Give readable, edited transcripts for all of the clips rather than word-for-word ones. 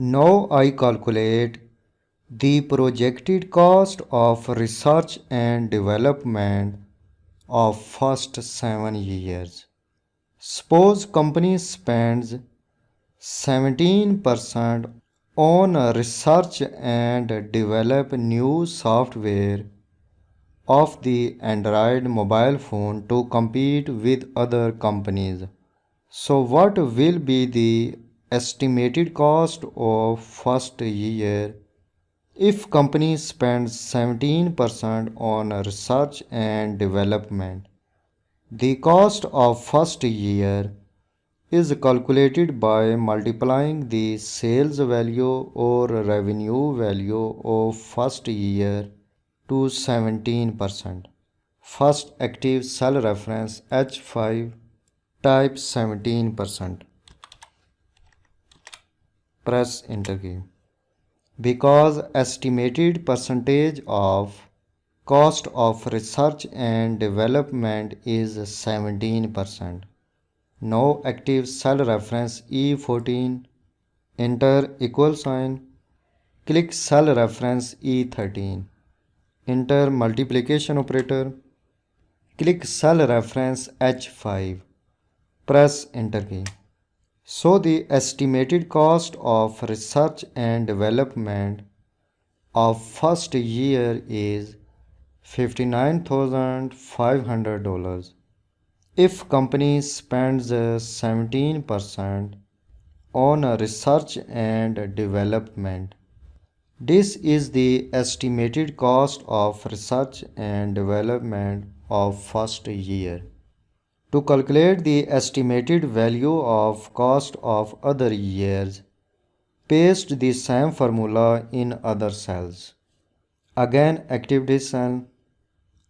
Now I calculate the projected cost of research and development of first 7 years. Suppose company spends 17% on research and develop new software of the Android mobile phone to compete with other companies. So what will be the estimated cost of first year if company spends 17% on research and development? The cost of first year is calculated by multiplying the sales value or revenue value of first year to 17%. First active cell reference H5 type 17%. Press enter key. Because estimated percentage of cost of research and development is 17%. Now active cell reference E14, enter equal sign, click cell reference E13, enter multiplication operator, click cell reference H5, press enter key. So the estimated cost of research and development of first year is $59,500. If company spends 17% on research and development, this is the estimated cost of research and development of first year. To calculate the estimated value of cost of other years, paste the same formula in other cells. Again active this cell.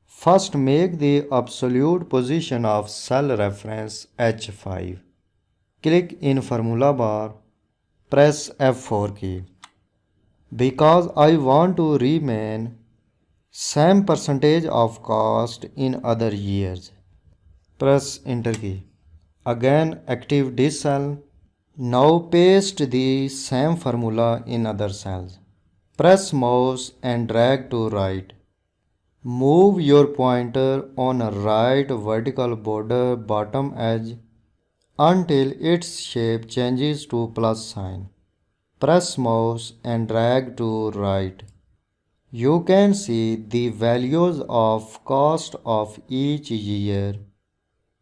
First make the absolute position of cell reference H5. Click in formula bar, press F4 key. Because I want to remain same percentage of cost in other years, press enter key. Again active this cell. Now paste the same formula in other cells. Press mouse and drag to right. Move your pointer on a right vertical border bottom edge until its shape changes to plus sign. Press mouse and drag to right. You can see the values of cost of each year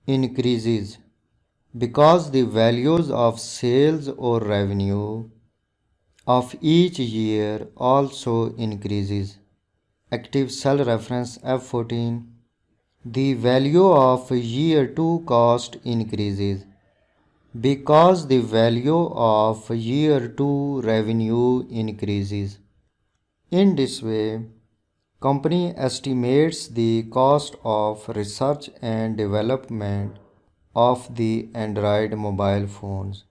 increases because the values of sales or revenue of each year also increases. Active cell reference F14. The value of year 2 cost increases because the value of year 2 revenue increases. In this way, company estimates the cost of research and development of the Android mobile phones.